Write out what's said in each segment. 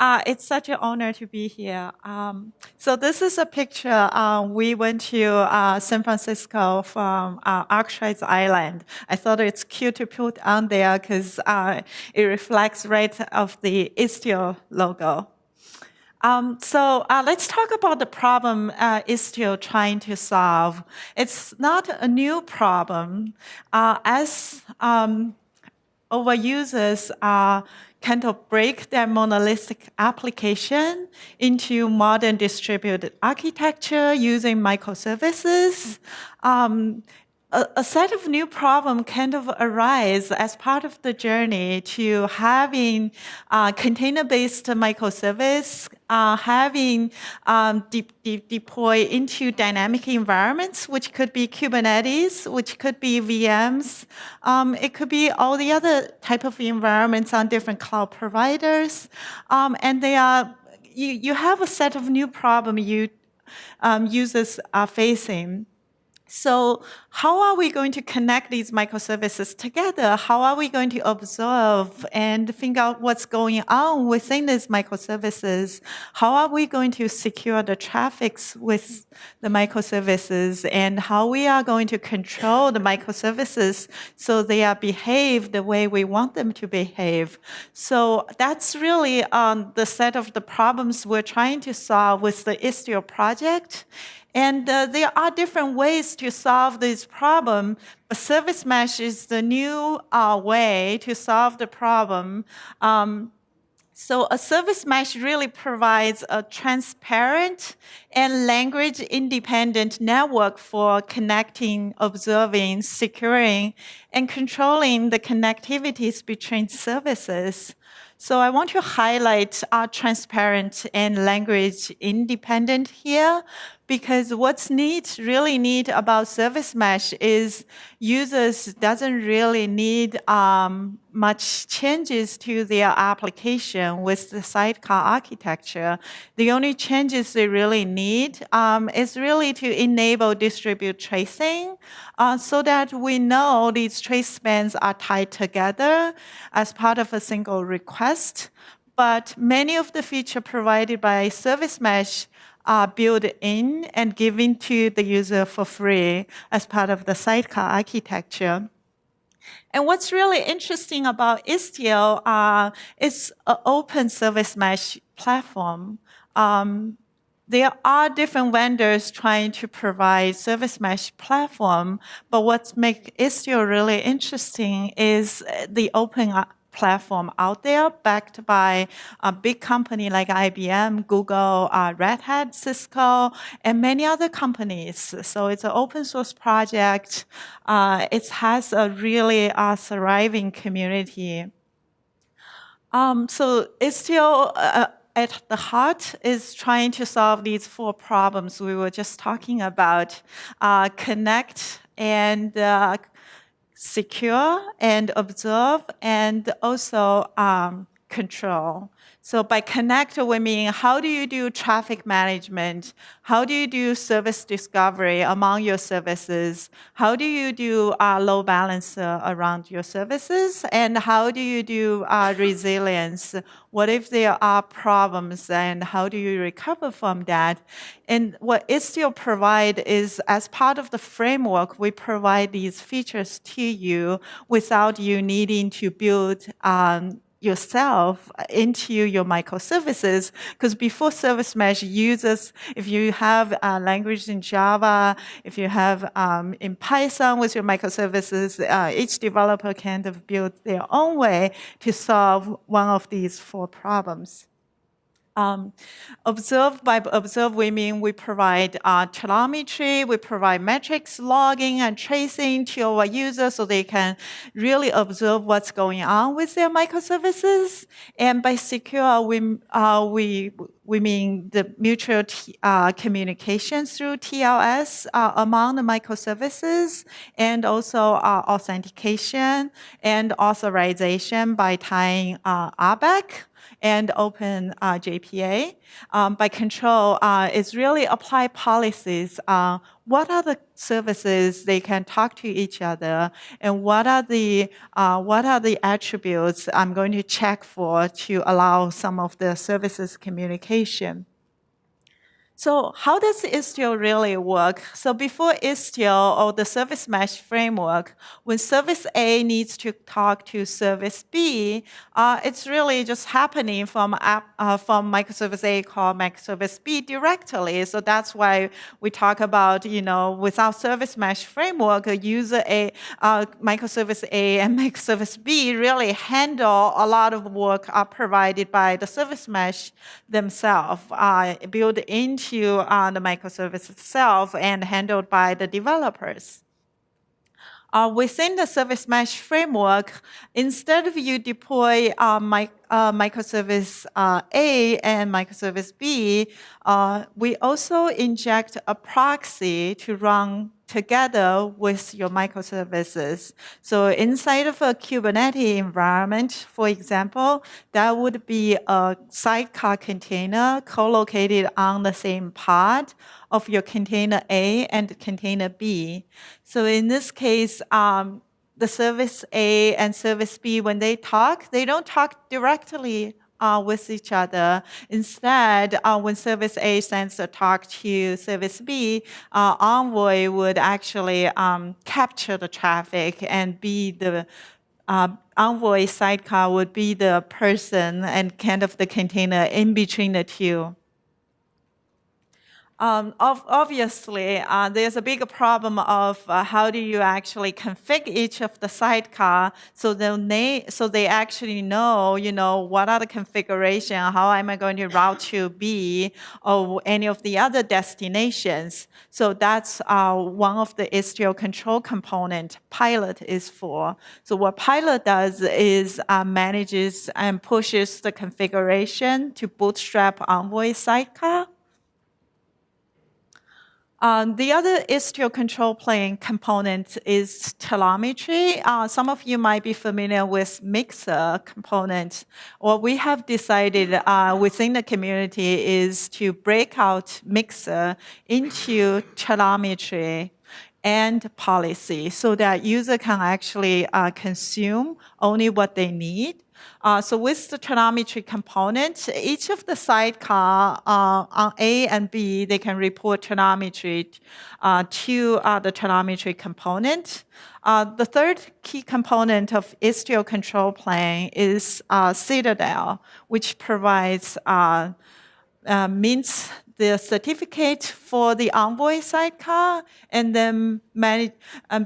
It's such an honor to be here. So this is a picture. We went to San Francisco from Arkwright's Island. I thought it's cute to put on there because it reflects right of the Istio logo. So let's talk about the problem Istio trying to solve. It's not a new problem. As overusers kind of break their monolithic application into modern distributed architecture using microservices. A set of new problems kind of arise as part of the journey to having container-based microservice, having deploy into dynamic environments, which could be Kubernetes, which could be VMs. It could be all the other type of environments on different cloud providers. And they are, you have a set of new problems users are facing. So how are we going to connect these microservices together? How are we going to observe and figure out what's going on within these microservices? How are we going to secure the traffics with the microservices? And how we are going to control the microservices so they are behave the way we want them to behave? So that's really the set of the problems we're trying to solve with the Istio project. And there are different ways to solve this problem. A service mesh is the new way to solve the problem. So a service mesh really provides a transparent and language-independent network for connecting, observing, securing, and controlling the connectivities between services. So I want to highlight transparent and language independent here, because what's really neat about service mesh is users doesn't really need much changes to their application with the sidecar architecture. The only changes they really need is really to enable distribute tracing so that we know these trace spans are tied together as part of a single request. But many of the features provided by service mesh are built in and given to the user for free as part of the sidecar architecture. And what's really interesting about Istio is an open service mesh platform. There are different vendors trying to provide service mesh platform, but what makes Istio really interesting is the open platform out there backed by a big company like IBM, Google, Red Hat, Cisco, and many other companies. So it's an open source project. It has a really thriving community. So Istio at the heart is trying to solve these 4 problems we were just talking about. Connect and secure and observe and also control. So by connect, we mean how do you do traffic management? How do you do service discovery among your services? How do you do load balancer around your services? And how do you do resilience? What if there are problems and how do you recover from that? And what Istio provide is, as part of the framework, we provide these features to you without you needing to build yourself into your microservices, because before service mesh users, if you have language in Java, if you have in Python with your microservices, each developer can build their own way to solve one of these 4 problems. By observe, we mean we provide telemetry, we provide metrics, logging, and tracing to our users so they can really observe what's going on with their microservices. And by secure, we mean the mutual communication through TLS among the microservices, and also authentication and authorization by tying RBAC. and open JPA. By control, is really apply policies. What are the services they can talk to each other, and what are the attributes I'm going to check for to allow some of the services communication. So how does Istio really work? So before Istio or the service mesh framework, when service A needs to talk to service B, it's really just happening from microservice A called microservice B directly. So that's why we talk about, without service mesh framework, a user A, microservice A and microservice B really handle a lot of work provided by the service mesh themselves, built into the microservice itself and handled by the developers. Within the service mesh framework, instead of you deploy microservice A and microservice B, we also inject a proxy to run together with your microservices. So inside of a Kubernetes environment, for example, that would be a sidecar container co-located on the same pod of your container A and container B. So in this case, the service A and service B, when they don't talk directly with each other. Instead, when service A sends a talk to service B, Envoy would actually capture the traffic and be the Envoy sidecar would be the person and kind of the container in between the two. Obviously, there's a big problem of how do you actually configure each of the sidecar so they actually know, what are the configuration, how am I going to route to B or any of the other destinations. So that's one of the Istio control component Pilot is for. So what Pilot does is manages and pushes the configuration to bootstrap Envoy sidecar. The other Istio control plane component is telemetry. Some of you might be familiar with Mixer component. What we have decided within the community is to break out Mixer into telemetry and policy so that user can actually consume only what they need. So with the telemetry component, each of the sidecar on A and B, they can report telemetry to the telemetry component. The third key component of Istio control plane is Citadel, which provides means the certificate for the Envoy sidecar, and then manage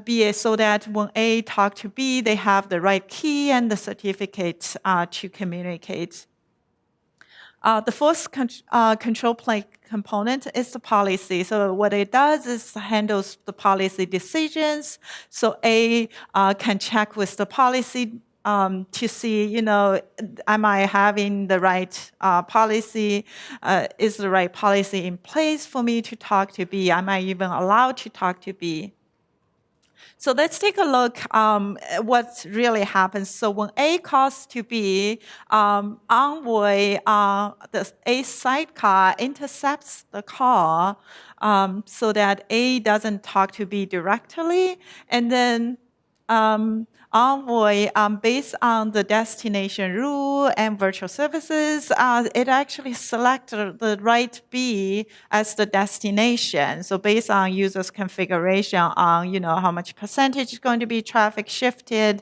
B so that when A talk to B, they have the right key and the certificate to communicate. The fourth control plane component is the policy. So what it does is handles the policy decisions. So A can check with the policy to see, am I having the right policy? Is the right policy in place for me to talk to B? Am I even allowed to talk to B? So let's take a look what really happens. So when A calls to B, Envoy, the A sidecar intercepts the call so that A doesn't talk to B directly, and then Envoy, based on the destination rule and virtual services, it actually selects the right B as the destination. So based on users' configuration on, how much percentage is going to be traffic shifted,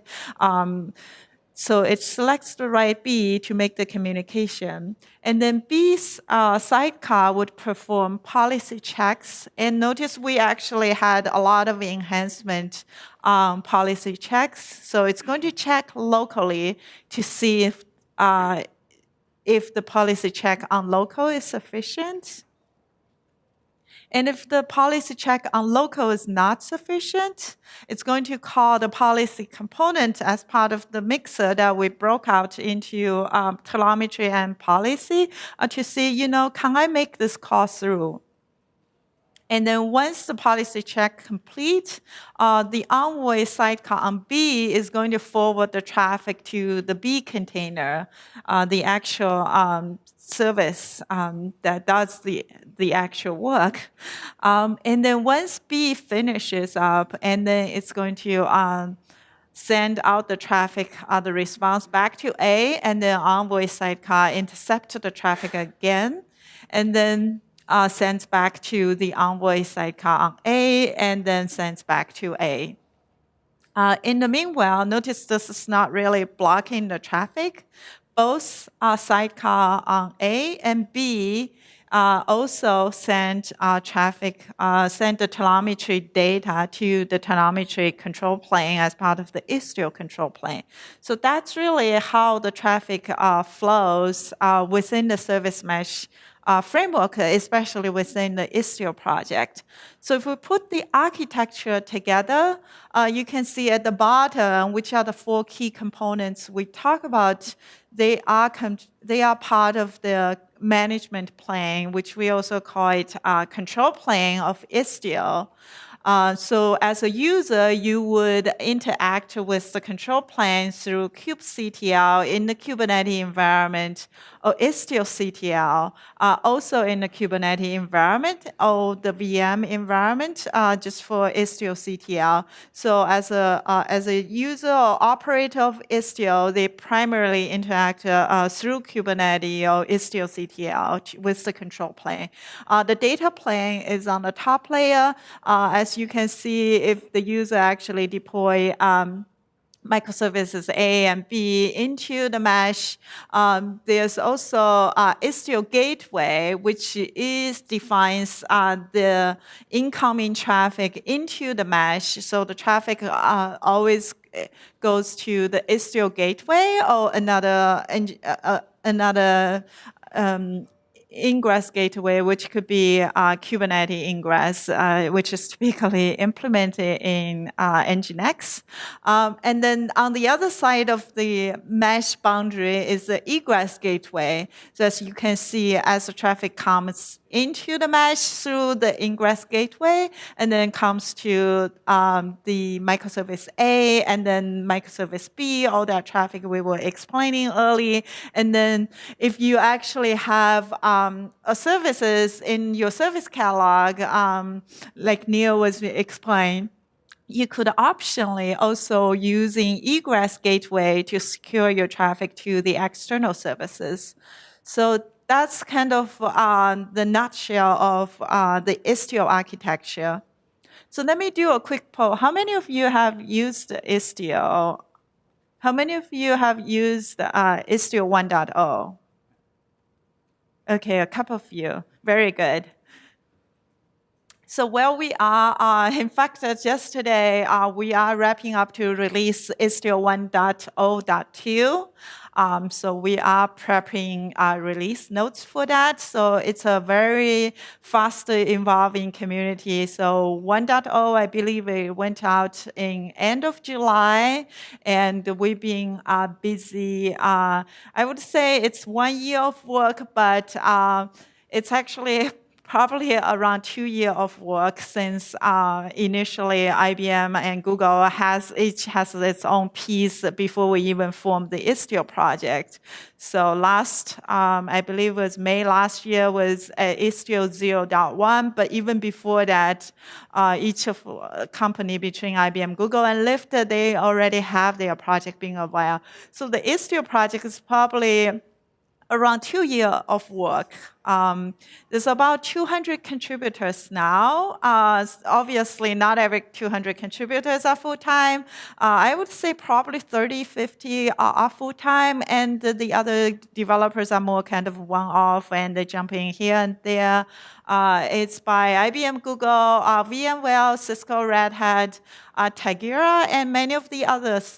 so it selects the right B to make the communication. And then B's sidecar would perform policy checks. And notice we actually had a lot of enhancement policy checks. So it's going to check locally to see if the policy check on local is sufficient. And if the policy check on local is not sufficient, it's going to call the policy component as part of the mixer that we broke out into telemetry and policy to see, can I make this call through? And then once the policy check complete, the Envoy sidecar on B is going to forward the traffic to the B container, the actual service that does the actual work. And then once B finishes up, and then it's going to send out the traffic, the response back to A, and then Envoy sidecar intercept the traffic again, and then sends back to the Envoy sidecar on A, and then sends back to A. In the meanwhile, notice this is not really blocking the traffic. Both sidecar on A and B also send send the telemetry data to the telemetry control plane as part of the Istio control plane. So that's really how the traffic flows within the service mesh framework, especially within the Istio project. So if we put the architecture together, you can see at the bottom which are the 4 key components we talk about. They are part of the management plane, which we also call it control plane of Istio. So as a user, you would interact with the control plane through kubectl in the Kubernetes environment or Istio CTL, also in the Kubernetes environment or the VM environment, just for Istio CTL. So as a user or operator of Istio, they primarily interact through Kubernetes or Istio CTL with the control plane. The data plane is on the top layer. As you can see, if the user actually deploy microservices A and B into the mesh, there's also Istio gateway, which defines the incoming traffic into the mesh. So the traffic always goes to the Istio gateway or another ingress gateway, which could be Kubernetes ingress, which is typically implemented in Nginx. And then on the other side of the mesh boundary is the egress gateway. So as you can see, as the traffic comes into the mesh through the ingress gateway, and then comes to the microservice A, and then microservice B, all that traffic we were explaining early. And then if you actually have services in your service catalog, like Neil was explained, you could optionally also using egress gateway to secure your traffic to the external services. So that's kind of the nutshell of the Istio architecture. So let me do a quick poll. How many of you have used Istio? How many of you have used Istio 1.0? Okay, a couple of you. Very good. So where we are, in fact, just today, we are wrapping up to release Istio 1.0.2. So we are prepping release notes for that. So it's a very fast evolving community. So 1.0, I believe it went out in end of July, and we've been busy. I would say it's 1 year of work, but it's actually probably around 2 years of work since initially IBM and Google each has its own piece before we even formed the Istio project. So I believe it was May last year was Istio 0.1, but even before that, each of company between IBM, Google, and Lyft, they already have their project being aware. So the Istio project is probably around 2 years of work. There's about 200 contributors now. Obviously, not every 200 contributors are full-time. I would say probably 30, 50 are full-time, and the other developers are more kind of one-off, and they jump in here and there. It's by IBM, Google, VMware, Cisco, Red Hat, Tigera, and many of the others.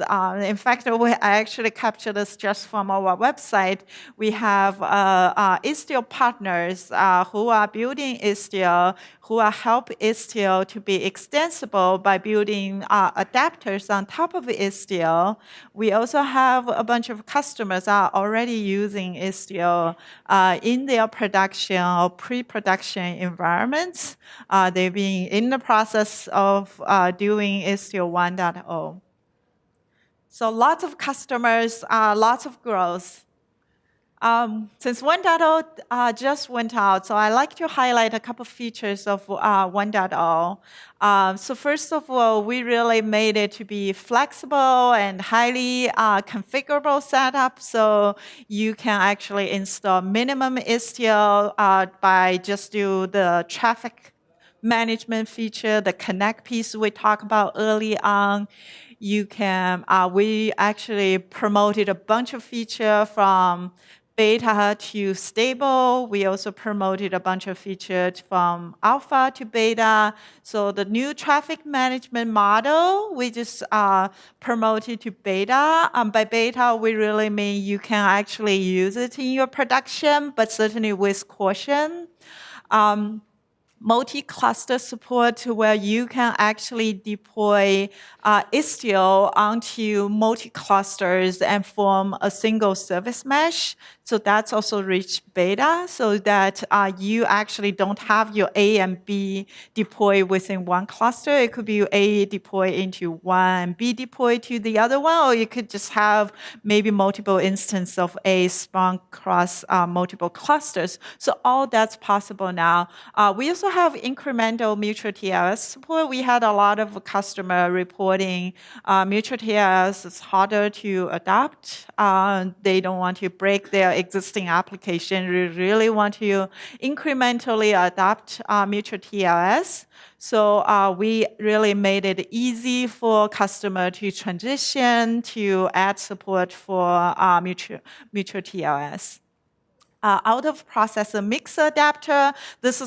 In fact, I actually captured this just from our website. We have Istio partner partners who are building Istio, who are help Istio to be extensible by building adapters on top of Istio. We also have a bunch of customers are already using Istio in their production or pre-production environments. They've been in the process of doing Istio 1.0. So lots of customers, lots of growth. Since 1.0 just went out, so I like to highlight a couple features of 1.0. So first of all, we really made it to be flexible and highly configurable setup, so you can actually install minimum Istio by just do the traffic management feature, the connect piece we talked about early on. You can, we actually promoted a bunch of features from beta to stable. We also promoted a bunch of features from alpha to beta. So the new traffic management model, we just promoted to beta. By beta, we really mean you can actually use it in your production, but certainly with caution. Multi-cluster support where you can actually deploy Istio onto multi-clusters and form a single service mesh. So that's also reached beta so that you actually don't have your A and B deployed within one cluster. It could be A deployed into one and B deployed to the other one, or you could just have maybe multiple instances of A spun across multiple clusters. So all that's possible now. We also have incremental mutual TLS support. We had a lot of customer reporting mutual TLS is harder to adopt. They don't want to break their existing application. We really want to incrementally adopt mutual TLS. So we really made it easy for customer to transition to add support for mutual TLS. Out of processor mixer adapter,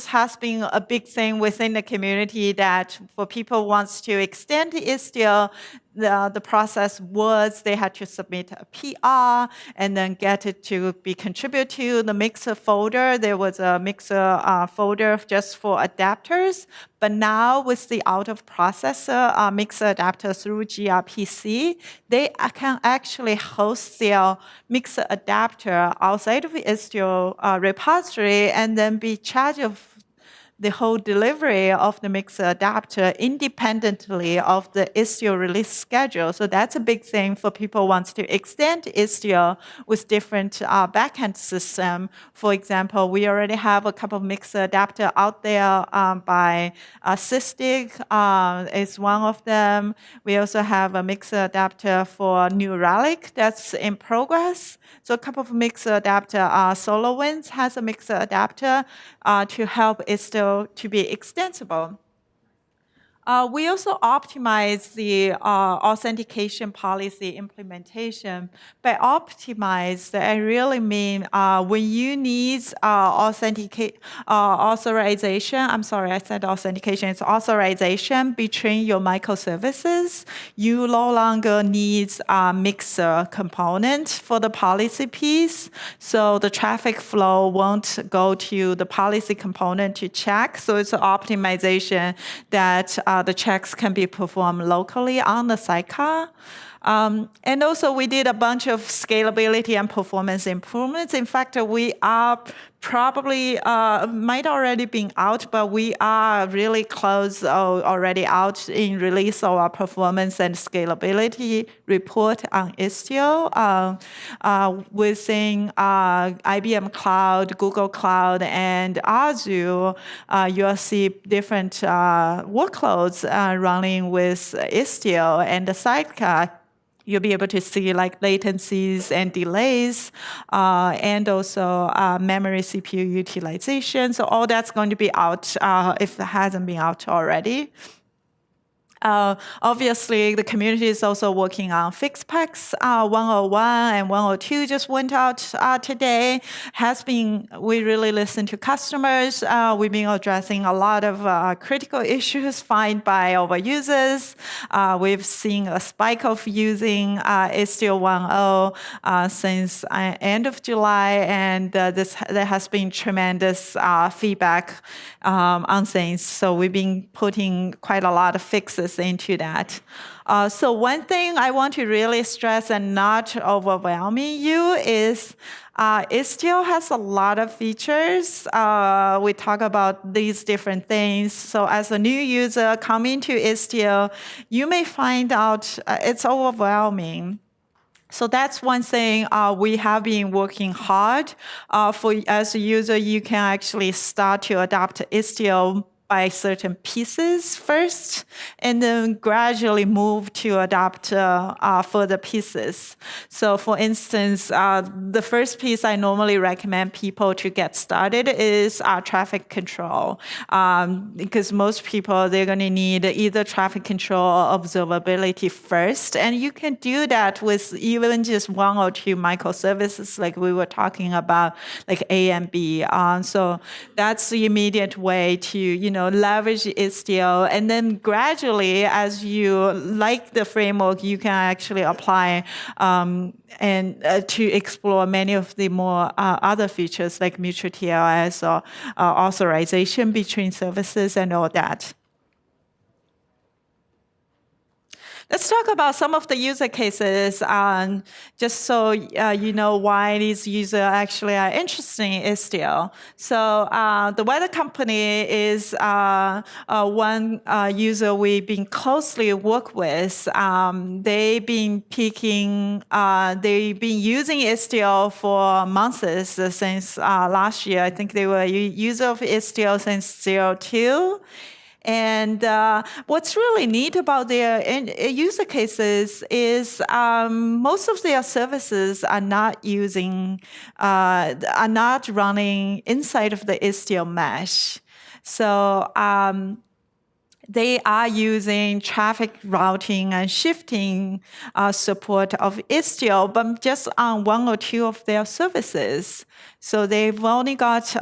has been a big thing within the community that for people wants to extend Istio, the process was they had to submit a PR and then get it to be contributed to the mixer folder. There was a mixer folder just for adapters. But now with the out-of-processor mixer adapter through gRPC, they can actually host their mixer adapter outside of the Istio repository and then be charged of the whole delivery of the mixer adapter independently of the Istio release schedule. So that's a big thing for people who want to extend Istio with different backend system. For example, we already have a couple of mixer adapter out there by Sysdig is one of them. We also have a mixer adapter for New Relic that's in progress. So a couple of mixer adapter, SolarWinds has a mixer adapter to help Istio to be extensible. We also optimize the authentication policy implementation. By optimize, I really mean when you need authorization, I'm sorry, I said authentication, it's authorization between your microservices. You no longer need a mixer component for the policy piece. So the traffic flow won't go to the policy component to check. So it's an optimization that the checks can be performed locally on the sidecar. And also we did a bunch of scalability and performance improvements. In fact, we are probably, might already been out, but we are really close already out in release of our performance and scalability report on Istio. Within IBM Cloud, Google Cloud, and Azure, you'll see different workloads running with Istio and the sidecar. You'll be able to see like latencies and delays, and also memory CPU utilization. So all that's going to be out if it hasn't been out already. Obviously, the community is also working on fixed packs. 101 and 102 just went out today. We really listen to customers. We've been addressing a lot of critical issues found by our users. We've seen a spike of using Istio 1.0 since end of July, and there has been tremendous feedback on things. So we've been putting quite a lot of fixes into that. So one thing I want to really stress and not overwhelming you is Istio has a lot of features. We talk about these different things. So as a new user coming to Istio, you may find out it's overwhelming. So that's one thing we have been working hard. As a user, you can actually start to adopt Istio by certain pieces first, and then gradually move to adopt further pieces. So for instance, the first piece I normally recommend people to get started is traffic control. Because most people, they're going to need either traffic control or observability first. And you can do that with even just one or two microservices like we were talking about, like A and B. So that's the immediate way to, leverage Istio, and then gradually, as you like the framework, you can actually apply and to explore many of the more other features like mutual TLS or authorization between services and all that. Let's talk about some of the user cases, just so you know why these users actually are interested in Istio. So the weather company is one user we've been closely work with. They've been using Istio for months since last year. I think they were a user of Istio since 02. And what's really neat about their user cases is most of their services are not running inside of the Istio mesh. So they are using traffic routing and shifting support of Istio, but just on one or two of their services. So they've only got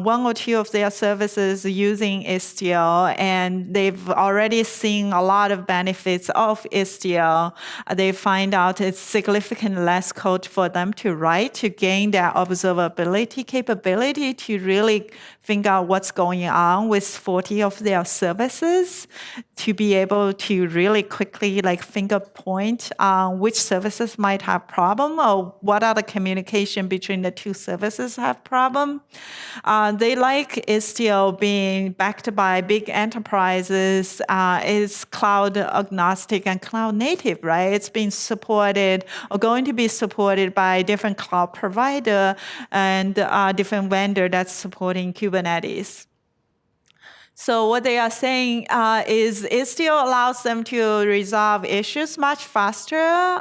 one or two of their services using Istio, and they've already seen a lot of benefits of Istio. They find out it's significantly less code for them to write to gain their observability capability to really figure out what's going on with 40 of their services, to be able to really quickly finger point which services might have problem or what are the communication between the two services have problem. They like Istio being backed by big enterprises, is cloud agnostic and cloud native, right? It's been supported or going to be supported by different cloud provider and different vendor that's supporting Kubernetes. So what they are saying is Istio allows them to resolve issues much faster,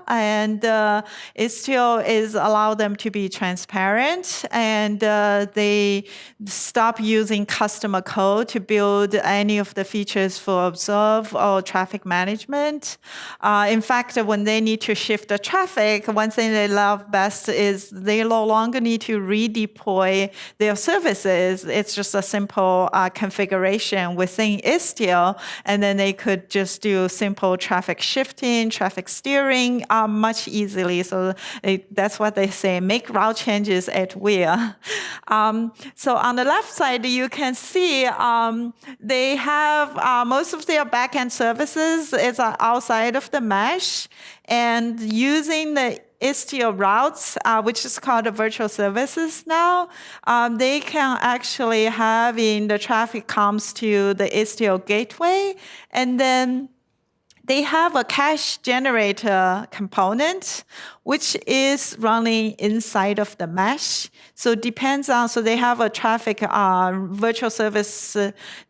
and Istio allow them to be transparent, and they stop using customer code to build any of the features for observe or traffic management. In fact, when they need to shift the traffic, one thing they love best is they no longer need to redeploy their services. It's just a simple configuration within Istio, and then they could just do simple traffic shifting, traffic steering much easily. So that's what they say, make route changes at will. So on the left side, you can see they have most of their backend services is outside of the mesh, and using the Istio routes, which is called the virtual services now, they can actually have in the traffic comes to the Istio gateway, and then they have a cache generator component, which is running inside of the mesh. So it depends on, so they have a traffic virtual service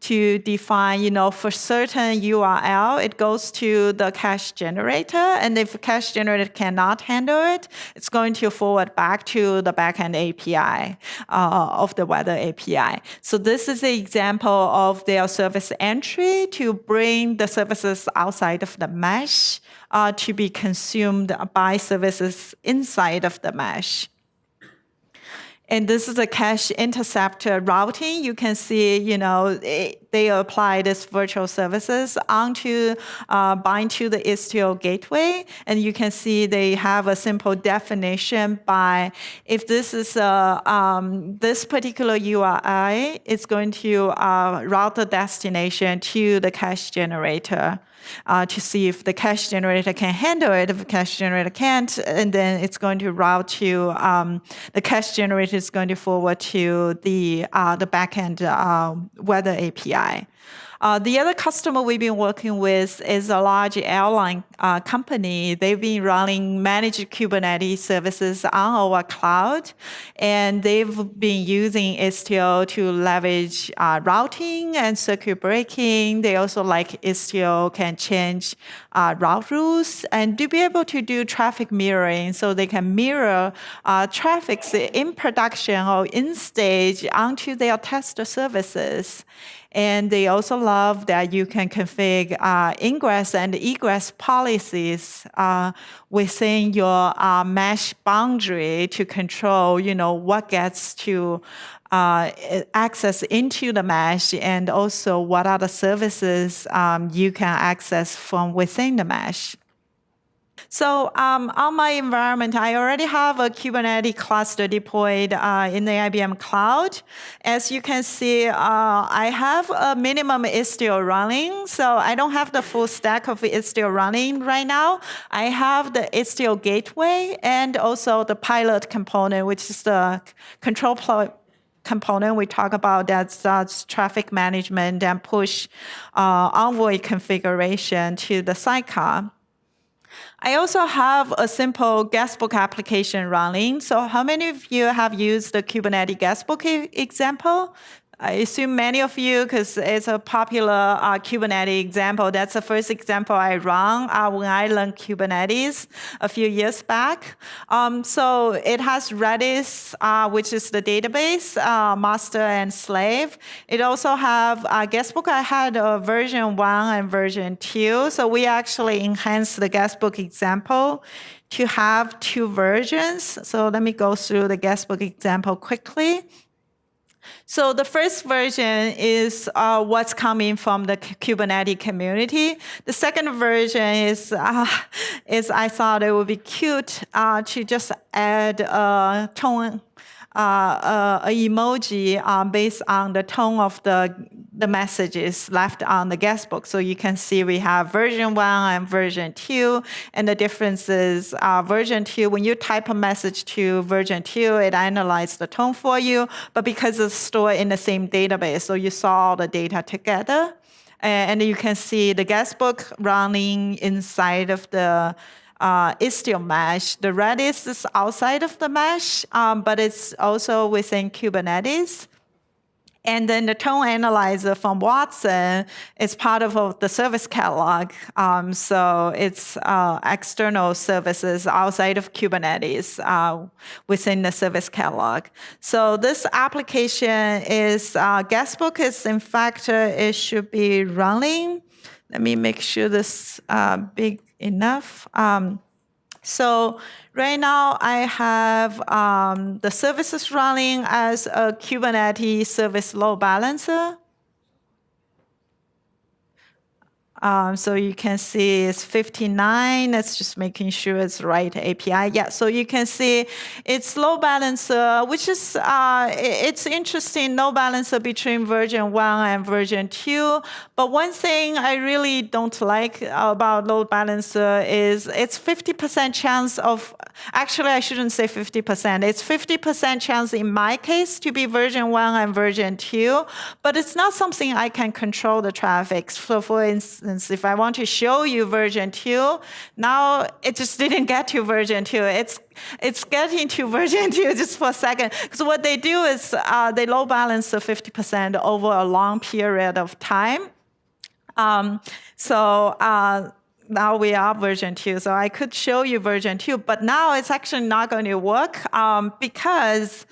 to define, for certain URL, it goes to the cache generator. And if the cache generator cannot handle it, it's going to forward back to the backend API of the weather API. So this is an example of their service entry to bring the services outside of the mesh to be consumed by services inside of the mesh. And this is a cache interceptor routing. You can see, they apply this virtual services onto, bind to the Istio gateway. And you can see they have a simple definition by, if this is this particular URI, it's going to route the destination to the cache generator. To see if the cache generator can handle it. If the cache generator can't, and then it's going to route to the cache generator is going to forward to the backend weather API. The other customer we've been working with is a large airline company. They've been running managed Kubernetes services on our cloud, and they've been using Istio to leverage routing and circuit breaking. They also like Istio can change route rules and to be able to do traffic mirroring, so they can mirror traffic in production or in stage onto their test services. And they also love that you can configure ingress and egress policies within your mesh boundary to control, what gets to access into the mesh, and also what are the services you can access from within the mesh. So on my environment, I already have a Kubernetes cluster deployed in the IBM cloud. As you can see, I have a minimum Istio running. So I don't have the full stack of Istio running right now. I have the Istio gateway and also the pilot component, which is the control component we talk about, that's traffic management and push Envoy configuration to the sidecar. I also have a simple Guestbook application running. So how many of you have used the Kubernetes Guestbook example? I assume many of you, because it's a popular Kubernetes example. That's the first example I run when I learned Kubernetes a few years back. So it has Redis, which is the database, master and slave. It also have Guestbook. I had version 1 and version 2. So we actually enhanced the Guestbook example to have 2 versions. So let me go through the Guestbook example quickly. So the first version is what's coming from the Kubernetes community. The second version is I thought it would be cute to just add a tone, a emoji based on the tone of the messages left on the guestbook. So you can see we have version 1 and version 2, and the difference is version 2, when you type a message to version 2, it analyzes the tone for you, but because it's stored in the same database, so you saw all the data together. And you can see the guestbook running inside of the Istio mesh. The Redis is outside of the mesh, but it's also within Kubernetes. And then the tone analyzer from Watson is part of the service catalog. So it's external services outside of Kubernetes within the service catalog. So this application is, Guestbook is, in fact, it should be running. Let me make sure this big enough. So right now I have the services running as a Kubernetes service load balancer. So you can see it's 59. That's just making sure it's the right API. Yeah, so you can see it's load balancer, which is, it's interesting, load balancer between version 1 and version 2. But one thing I really don't like about load balancer is it's 50% chance of, actually I shouldn't say 50%. It's 50% chance in my case to be version 1 and version 2, but it's not something I can control the traffic. So for instance, instance, if I want to show you version 2, now it just didn't get to version 2. It's getting to version 2 just for a second. Because what they do is they load balance to 50% over a long period of time. Now we are version 2, so I could show you version 2, but now it's actually not going to work because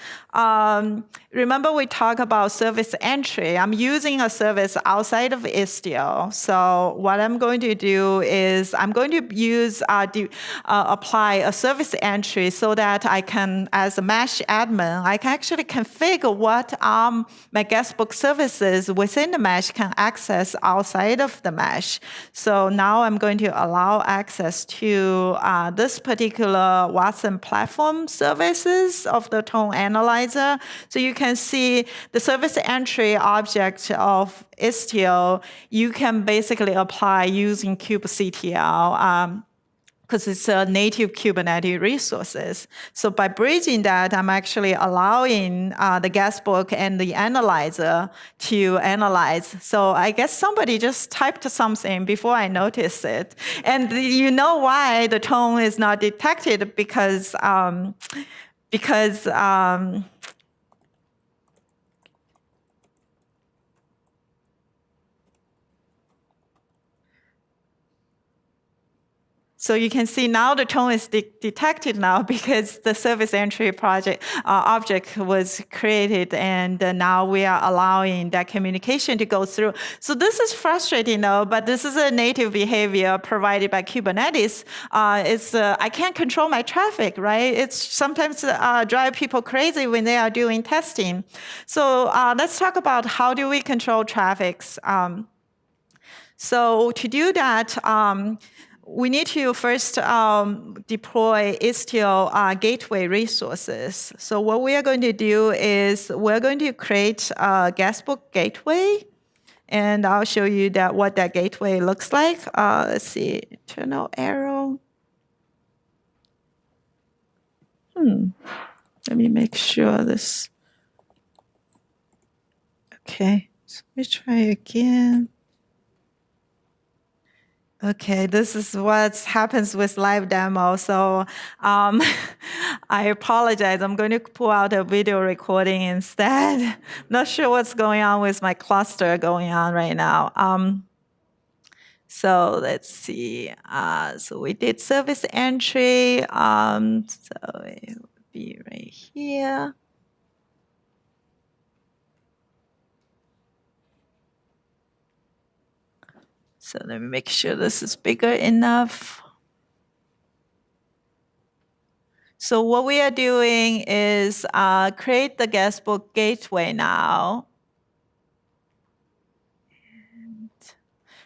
remember we talked about service entry. I'm using a service outside of Istio. So what I'm going to do is I'm going to use apply a service entry so that I can, as a mesh admin, I can actually configure what my guestbook services within the mesh can access outside of the mesh. So now I'm going to allow access to this particular Watson platform services of the tone analyzer. So you can see the service entry object of Istio, you can basically apply using kubectl because it's a native Kubernetes resources. So by bridging that, I'm actually allowing the guestbook and the analyzer to analyze. So I guess somebody just typed something before I noticed it. And you know why the tone is not detected because so you can see now the tone is detected now because the service entry object was created, and now we are allowing that communication to go through. So this is frustrating though, but this is a native behavior provided by Kubernetes. I can't control my traffic, right? It's sometimes drive people crazy when they are doing testing. So let's talk about how do we control traffics. So to do that, we need to first deploy Istio gateway resources. So what we are going to do is we're going to create a guestbook gateway, and I'll show you what that gateway looks like. Let's see, internal arrow. Let me make sure this. Okay, so let me try again. Okay, this is what happens with live demo. So I apologize. I'm going to pull out a video recording instead. Not sure what's going on with my cluster going on right now. So let's see. So we did service entry. So it would be right here. So let me make sure this is bigger enough. So what we are doing is create the guestbook gateway now. And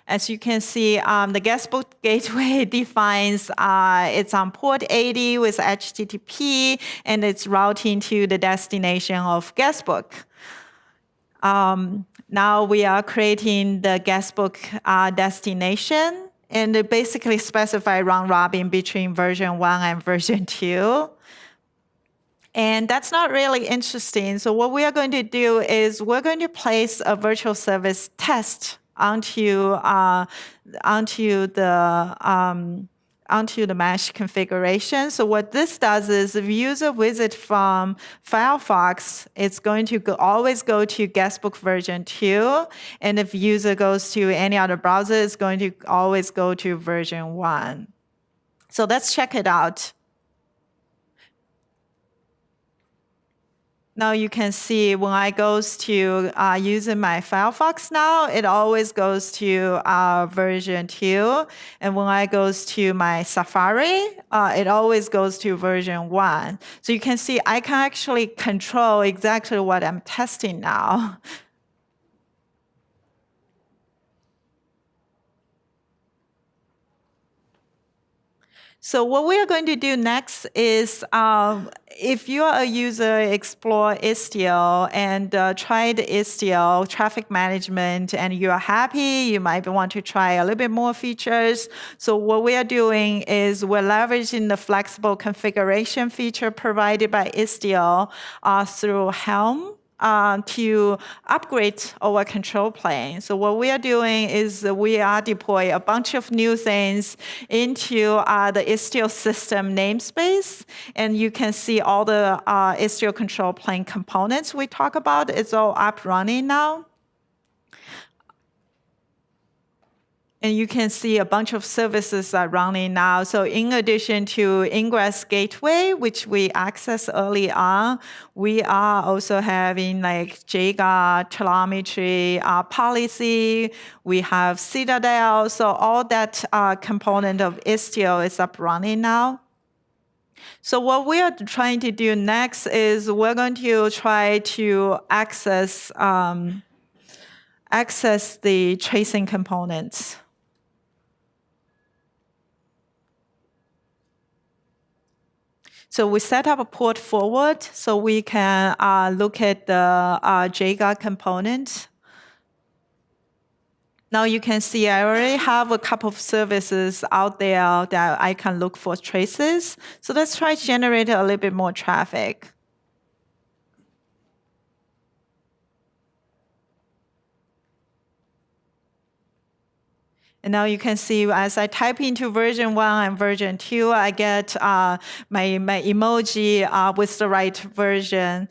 as you can see, the guestbook gateway defines it's on port 80 with HTTP, and it's routing to the destination of guestbook. Now we are creating the guestbook destination, and it basically specify round robin between version 1 and version 2. And that's not really interesting. So what we are going to do is we're going to place a virtual service test onto the mesh configuration. So what this does is if user visit from Firefox, it's going to always go to guestbook version 2. And if user goes to any other browser, it's going to always go to version 1. So let's check it out. Now you can see when I goes to using my Firefox now, it always goes to version 2. And when I goes to my Safari, it always goes to version 1. So you can see I can actually control exactly what I'm testing now. So what we are going to do next is, if you are a user, explore Istio and try the Istio traffic management, and you are happy, you might want to try a little bit more features. So what we are doing is we're leveraging the flexible configuration feature provided by Istio through Helm. to upgrade our control plane. So what we are doing is we are deploying a bunch of new things into the Istio system namespace, and you can see all the Istio control plane components we talk about. It's all up running now. And you can see a bunch of services are running now. So in addition to Ingress Gateway, which we accessed early on, we are also having like JGA, telemetry, policy. We have Citadel. So all that component of Istio is up running now. So what we are trying to do next is we're going to try to access the tracing components. So we set up a port forward so we can look at the JGA component. Now you can see I already have a couple of services out there that I can look for traces. So let's try to generate a little bit more traffic. And now you can see as I type into version 1 and version 2, I get my emoji with the right version.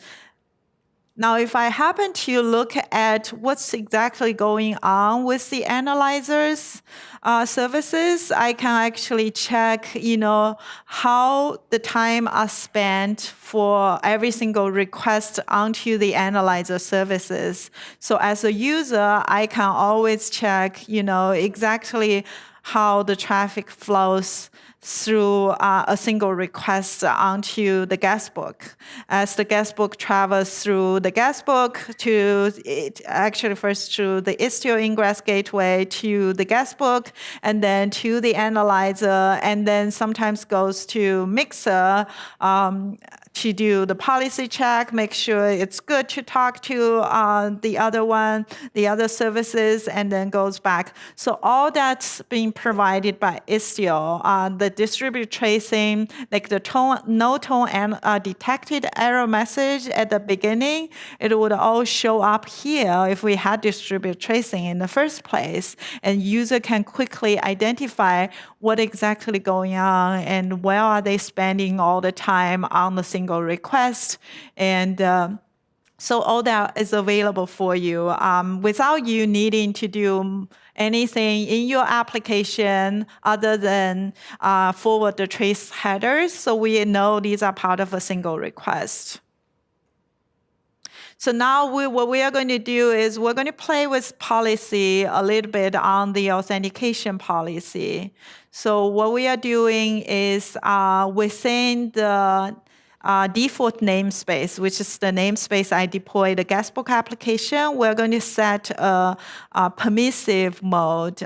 Now, if I happen to look at what's exactly going on with the analyzers services, I can actually check, how the time are spent for every single request onto the analyzer services. So as a user, I can always check, exactly how the traffic flows through a single request onto the guestbook. As the guestbook travels through the guestbook first through the Istio ingress gateway to the guestbook, and then to the analyzer, and then sometimes goes to Mixer to do the policy check, make sure it's good to talk to the other services, and then goes back. So all that's being provided by Istio. The distributed tracing, like the no tone and detected error message at the beginning, it would all show up here if we had distributed tracing in the first place, and user can quickly identify what exactly going on and where are they spending all the time on the single request. And so all that is available for you without you needing to do anything in your application other than forward the trace headers. So we know these are part of a single request. So now what we are going to do is we're going to play with policy a little bit on the authentication policy. So what we are doing is within the default namespace, which is the namespace I deploy the Guestbook application, we're going to set a permissive mode,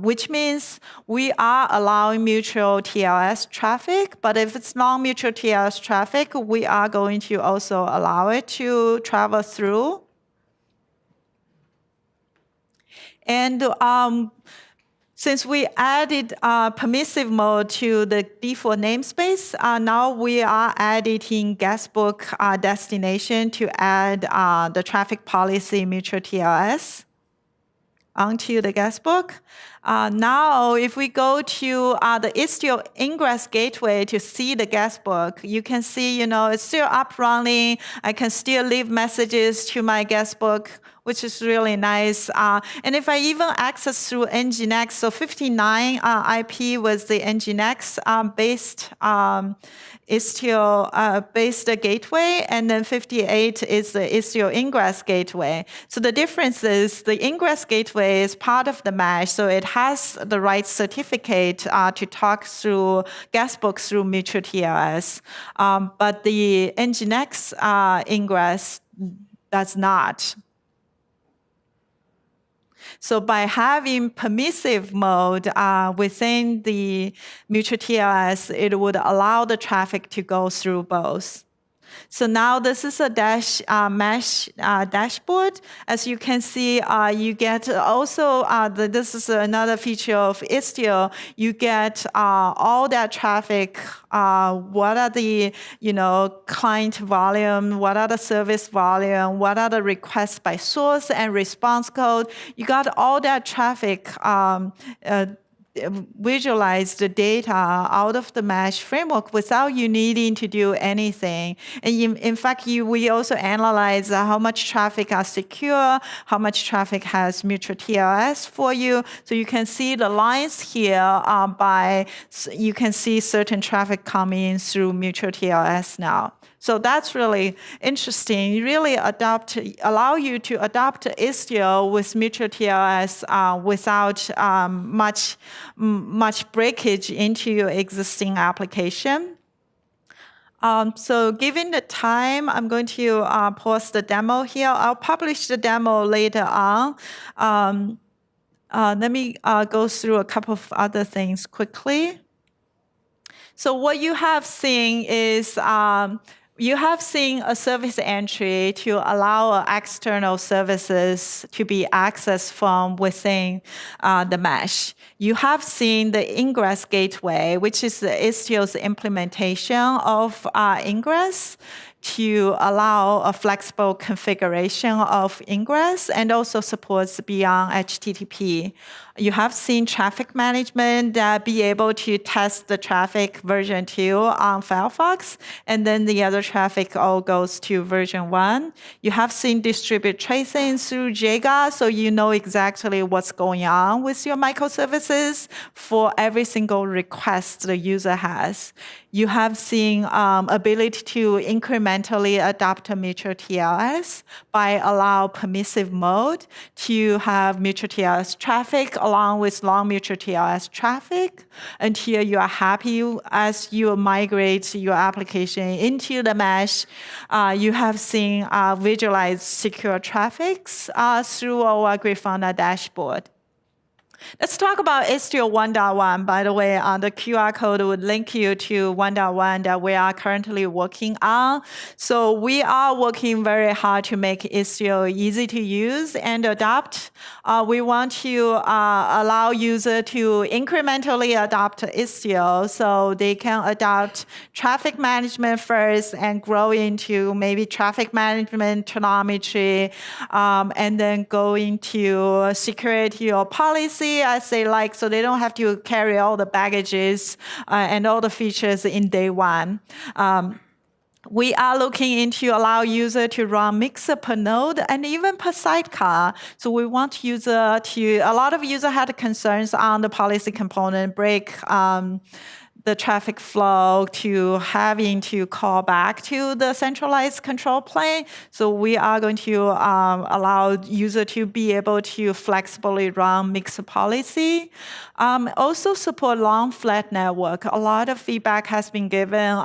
which means we are allowing mutual TLS traffic, but if it's non-mutual TLS traffic, we are going to also allow it to travel through. And since we added permissive mode to the default namespace, now we are editing Guestbook destination to add the traffic policy mutual TLS onto the Guestbook. Now, if we go to the Istio ingress gateway to see the Guestbook, you can see, it's still up running. I can still leave messages to my Guestbook, which is really nice. And if I even access through Nginx, so 59 IP was the Nginx based Istio based gateway, and then 58 is the Istio ingress gateway. So the difference is the ingress gateway is part of the mesh, so it has the right certificate to talk through Guestbook through mutual TLS. But the Nginx ingress does not. So by having permissive mode within the mutual TLS, it would allow the traffic to go through both. So now this is a mesh dashboard. As you can see, you get also, this is another feature of Istio, you get all that traffic, what are the client volume, what are the service volume, what are the requests by source and response code. You got all that traffic visualize the data out of the mesh framework without you needing to do anything. And in fact, we also analyze how much traffic are secure, how much traffic has mutual TLS for you. So you can see the lines here you can see certain traffic coming through mutual TLS now. So that's really interesting. Really allow you to adopt Istio with mutual TLS without much breakage into your existing application. So given the time, I'm going to pause the demo here. I'll publish the demo later on. Let me go through a couple of other things quickly. So what you have seen is you have seen a service entry to allow external services to be accessed from within the mesh. You have seen the ingress gateway, which is Istio's implementation of ingress to allow a flexible configuration of ingress and also supports beyond HTTP. You have seen traffic management be able to test the traffic version 2 on Firefox, and then the other traffic all goes to version 1. You have seen distributed tracing through JGA, so you know exactly what's going on with your microservices for every single request the user has. You have seen ability to incrementally adopt a mutual TLS by allow permissive mode to have mutual TLS traffic along with long mutual TLS traffic until you are happy as you migrate your application into the mesh. You have seen visualized secure traffics through our Grafana dashboard. Let's talk about Istio 1.1. By the way, the QR code would link you to 1.1 that we are currently working on. So we are working very hard to make Istio easy to use and adopt. We want to allow users to incrementally adopt Istio so they can adopt traffic management first and grow into maybe traffic management, telemetry, and then go into security or policy as they like, so they don't have to carry all the baggages and all the features in day one. We are looking into allow user to run mixer per node and even per sidecar. So we want user to, a lot of users had concerns on the policy component break the traffic flow to having to call back to the centralized control plane. So we are going to allow user to be able to flexibly run mixed policy. Also support long flat network. A lot of feedback has been given.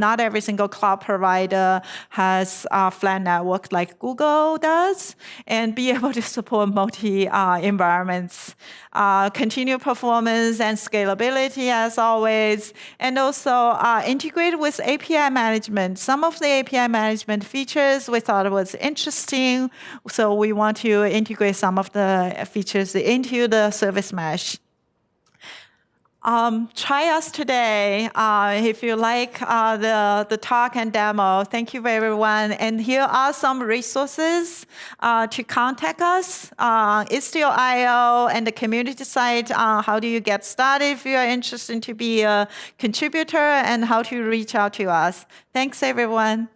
Not every single cloud provider has a flat network like Google does, and be able to support multi environments. Continue performance and scalability as always, and also integrate with API management. Some of the API management features we thought was interesting, so we want to integrate some of the features into the service mesh. Try us today if you like the talk and demo. Thank you, everyone. And here are some resources to contact us. Istio.io and the community site. How do you get started if you are interested to be a contributor, and how to reach out to us. Thanks, everyone.